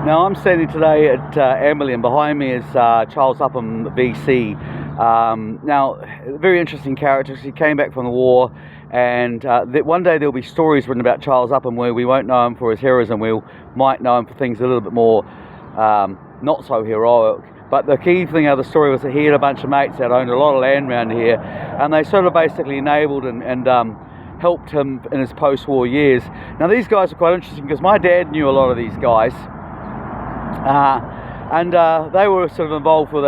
Now I'm standing today at Emily, and behind me is Charles Upham, VC. Now, very interesting character. He came back from the war, and one day there'll be stories written about Charles Upham where we won't know him for his heroism. We might know him for things a little bit more not so heroic. But the key thing of the story was that he had a bunch of mates that owned a lot of land around here, and they sort of basically enabled and helped him in his post-war years. Now these guys are quite interesting because my dad knew a lot of these guys, and they were sort of involved with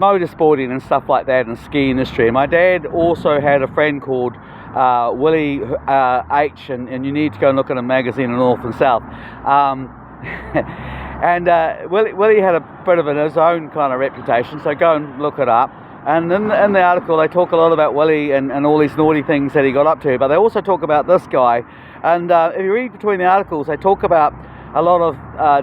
motorsporting and stuff like that, and ski industry. And my dad also had a friend called Willie H, and you need to go and look at a magazine in North and South. And Willie had a bit of his own kind of reputation, so go and look it up. And in the article they talk a lot about Willie and all these naughty things that he got up to, but they also talk about this guy. And if you read between the articles, they talk about a lot of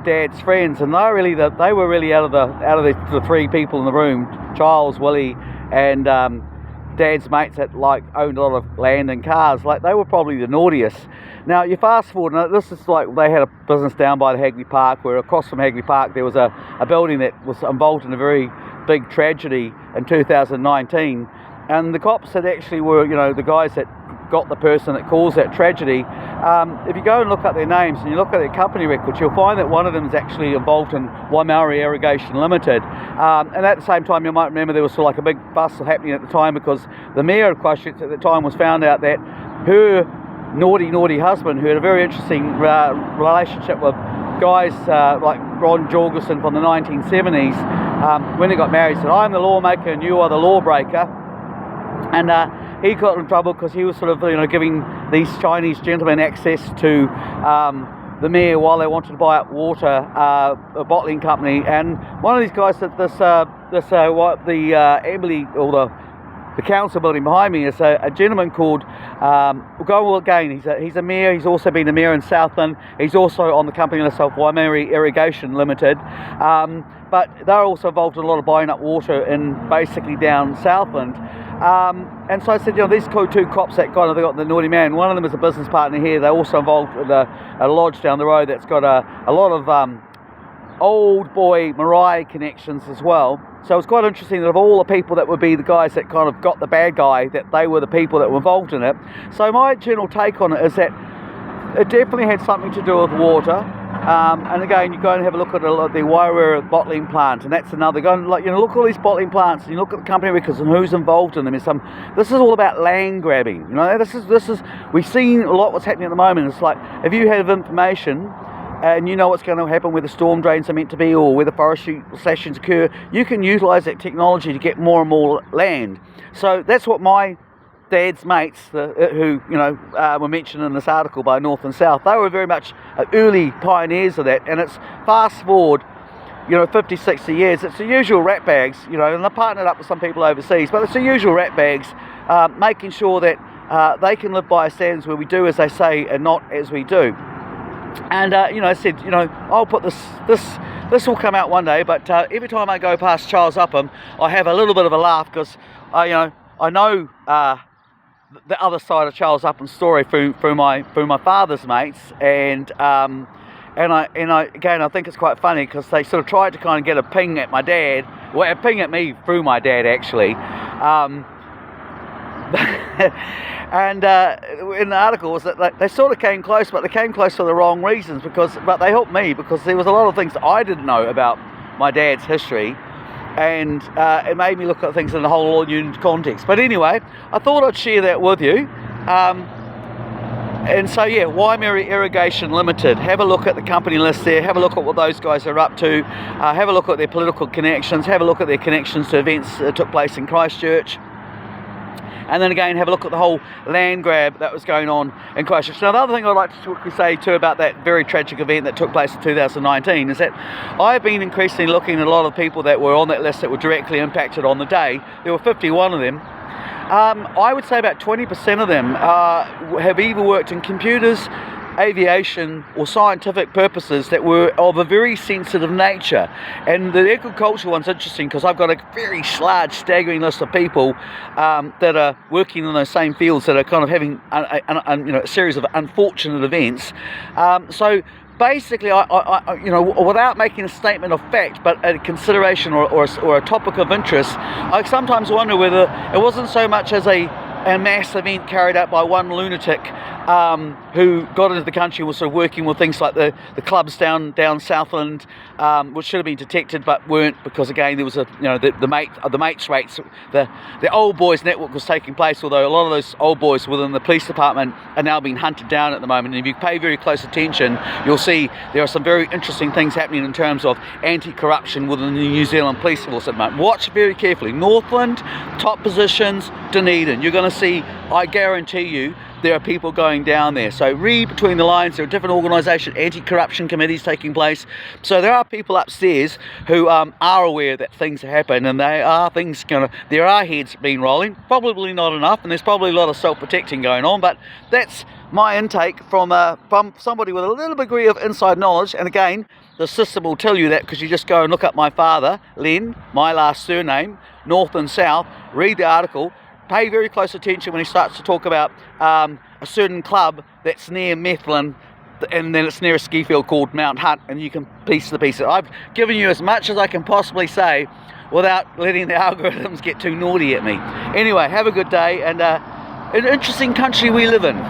Dad's friends, and they were really out of the three people in the room, Charles, Willie, and Dad's mates that owned a lot of land and cars. They were probably the naughtiest. Now you fast forward, and this is they had a business down by the Hagley Park, where across from Hagley Park there was a building that was involved in a very big tragedy in 2019, and the cops that actually were, the guys that got the person that caused that tragedy. If you go and look up their names and you look at their company records, you'll find that one of them is actually involved in Waimauri Irrigation Limited. And at the same time, you might remember there was sort of a big fuss happening at the time because the mayor of Chrustchurch at the time was found out that her naughty husband, who had a very interesting relationship with guys like Ron Jorgensen from the 1970s, when they got married, said, "I'm the lawmaker and you are the lawbreaker." And he got in trouble because he was sort of giving these Chinese gentlemen access to the mayor while they wanted to buy up water, a bottling company. And one of these guys that Emily, or the council building behind me, is a gentleman called he's a mayor. He's also been a mayor in Southland. He's also on the company list of Waimauri Irrigation Limited. But they're also involved in a lot of buying up water in basically down Southland. And so I said, these two cops that they got the naughty man. One of them is a business partner here. They're also involved with a lodge down the road that's got a lot of old boy Mariah connections as well. So it's quite interesting that of all the people that would be the guys that kind of got the bad guy, that they were the people that were involved in it. So my general take on it is that it definitely had something to do with water. And again, you go and have a look at the Waimauri bottling plant, and that's another. Go and look at all these bottling plants, and you look at the company records and who's involved in them. This is all about land grabbing. This is we've seen a lot what's happening at the moment. It's like if you have information and you know what's going to happen where the storm drains are meant to be or where the forestry sessions occur, you can utilise that technology to get more and more land. So that's what my Dad's mates, who were mentioned in this article by North and South, they were very much early pioneers of that. And it's fast forward 50, 60 years, it's the usual rat bags, and I partnered up with some people overseas, but it's the usual rat bags, making sure that they can live by our standards where we do as they say and not as we do. And I said, I'll put this will come out one day, but every time I go past Charles Upham, I have a little bit of a laugh because I know the other side of Charles Upham's story through my father's mates, and I think it's quite funny because they sort of tried to kind of get a ping at my dad, well, a ping at me through my dad actually. And in the article was that they sort of came close, but they came close for the wrong reasons, but they helped me because there was a lot of things that I didn't know about my dad's history, and it made me look at things in a whole new context. But anyway, I thought I'd share that with you. And so Waimauri Irrigation Limited, have a look at the company list there, have a look at what those guys are up to, have a look at their political connections, have a look at their connections to events that took place in Christchurch. And then again, have a look at the whole land grab that was going on in Chrustchurch. Now, the other thing I'd like to quickly say too about that very tragic event that took place in 2019 is that I've been increasingly looking at a lot of people that were on that list that were directly impacted on the day. There were 51 of them. I would say about 20% of them have either worked in computers, aviation or scientific purposes that were of a very sensitive nature. And the agricultural one's interesting because I've got a very large, staggering list of people that are working in those same fields that are kind of having a series of unfortunate events. So basically, I without making a statement of fact, but a consideration or a topic of interest, I sometimes wonder whether it wasn't so much as a mass event carried out by one lunatic who got into the country and was sort of working with things like the clubs down Southland, which should have been detected but weren't, because again there was the mates rates, the old boys network was taking place, although a lot of those old boys within the police department are now being hunted down at the moment. And if you pay very close attention, you'll see there are some very interesting things happening in terms of anti-corruption within the New Zealand police force at the moment. Watch very carefully. Northland, top positions, Dunedin. You're going to see, I guarantee you, there are people going down there. So read between the lines. There are different organisation, anti-corruption committees taking place. So there are people upstairs who are aware that things happen, and there are heads being rolling. Probably not enough, and there's probably a lot of self-protecting going on. But that's my intake from somebody with a little degree of inside knowledge. And again, the system will tell you that, because you just go and look up my father, Len, my last surname, North and South, read the article. Pay very close attention when he starts to talk about a certain club that's near Methven, and then it's near a ski field called Mount Hunt, and you can piece the pieces. I've given you as much as I can possibly say without letting the algorithms get too naughty at me. Anyway, have a good day, and an interesting country we live in.